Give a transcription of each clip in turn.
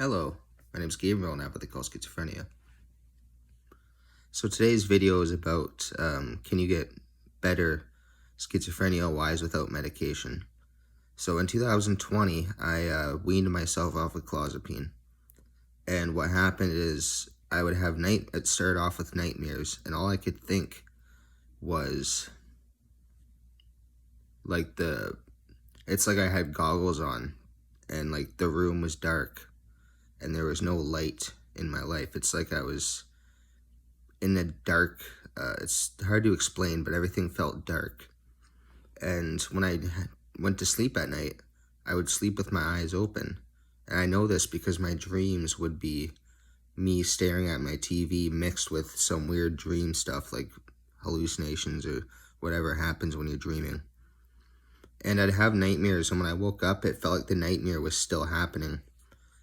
Hello, my name is Gabriel and I have what they call schizophrenia. So today's video is about can you get better schizophrenia-wise without medication? So in 2020, I weaned myself off of clozapine. And what happened is I would have it started off with nightmares, and all I could think was like it's like I had goggles on and like the room was dark and there was no light in my life. It's like I was in a dark, it's hard to explain, but everything felt dark. And when I went to sleep at night, I would sleep with my eyes open. And I know this because my dreams would be me staring at my TV mixed with some weird dream stuff like hallucinations or whatever happens when you're dreaming. And I'd have nightmares, and when I woke up, it felt like the nightmare was still happening.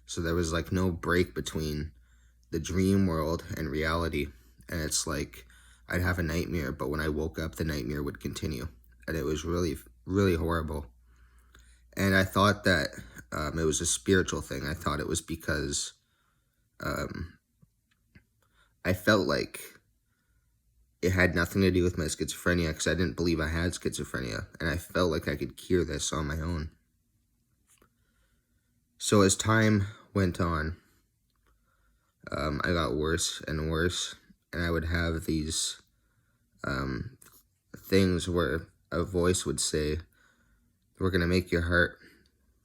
So there was like no break between the dream world and reality. And it's like I'd have a nightmare, but when I woke up, the nightmare would continue. And it was really, really horrible. And I thought that it was a spiritual thing. I thought it was because I felt like it had nothing to do with my schizophrenia because I didn't believe I had schizophrenia. And I felt like I could cure this on my own. So as time went on, I got worse and worse. And I would have these things where a voice would say, "We're going to make your heart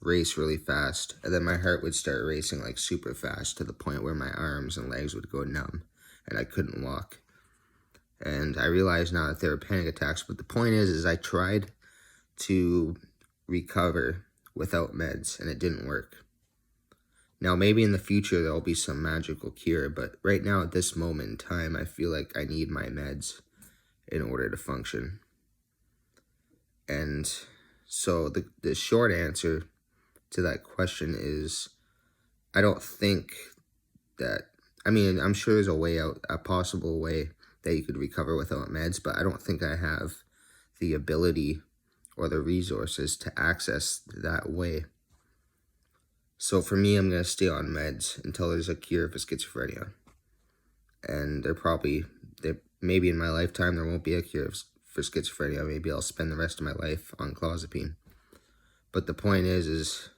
race really fast." And then my heart would start racing like super fast to the point where my arms and legs would go numb and I couldn't walk. And I realize now that they were panic attacks. But the point is I tried to recover without meds and it didn't work. Now, maybe in the future there'll be some magical cure, but right now at this moment in time, I feel like I need my meds in order to function. And so the short answer to that question is I don't think that, I'm sure there's a way out, a possible way that you could recover without meds, but I don't think I have the ability or the resources to access that way. So for me, I'm going to stay on meds until there's a cure for schizophrenia. And maybe in my lifetime, there won't be a cure for schizophrenia. Maybe I'll spend the rest of my life on clozapine. But the point is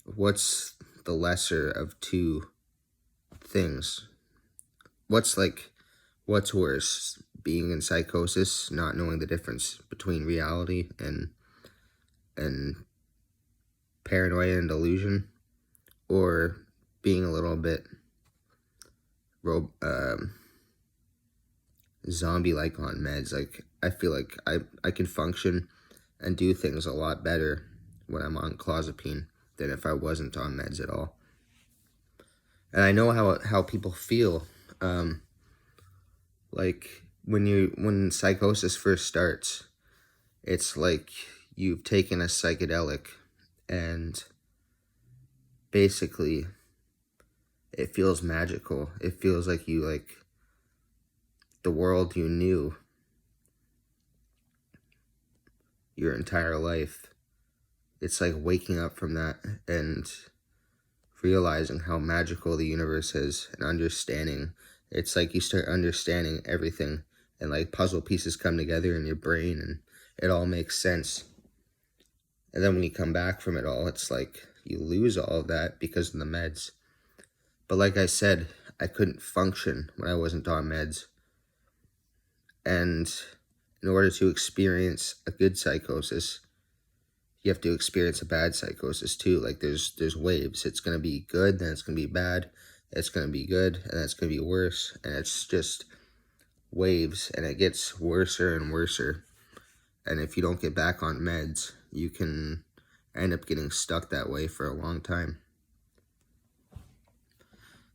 what's the lesser of two things? What's worse? Being in psychosis, not knowing the difference between reality and paranoia and delusion, or being a little bit zombie-like on meds. Like, I feel like I can function and do things a lot better when I'm on clozapine than if I wasn't on meds at all. And I know how people feel. Like when psychosis first starts, it's like you've taken a psychedelic and basically it feels magical. It feels like the world you knew your entire life. It's like waking up from that and realizing how magical the universe is and understanding. It's like you start understanding everything and like puzzle pieces come together in your brain and it all makes sense. And then when you come back from it all, it's like you lose all of that because of the meds. But like I said, I couldn't function when I wasn't on meds. And in order to experience a good psychosis, you have to experience a bad psychosis too. Like there's waves. It's going to be good, then it's going to be bad. It's going to be good, and then it's going to be worse. And it's just waves, and it gets worser and worser. And if you don't get back on meds, you can end up getting stuck that way for a long time.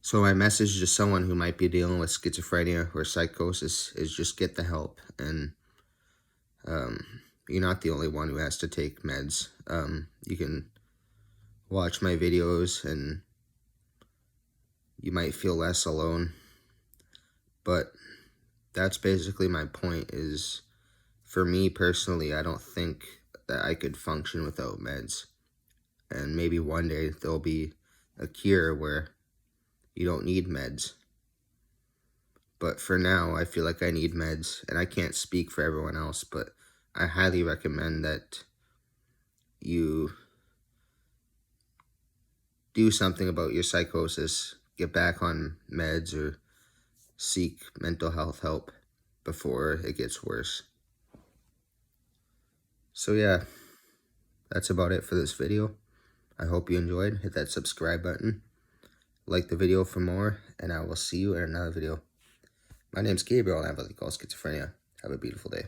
So my message to someone who might be dealing with schizophrenia or psychosis is just get the help. And you're not the only one who has to take meds. You can watch my videos and you might feel less alone. But that's basically my point is, for me personally, I don't think that I could function without meds. And maybe one day there'll be a cure where you don't need meds. But for now, I feel like I need meds, and I can't speak for everyone else, but I highly recommend that you do something about your psychosis, get back on meds, or seek mental health help before it gets worse. So yeah, that's about it for this video. I hope you enjoyed. Hit that subscribe button, like the video for more, and I will see you in another video. My name's Gabriel, and I have what they call schizophrenia. Have a beautiful day.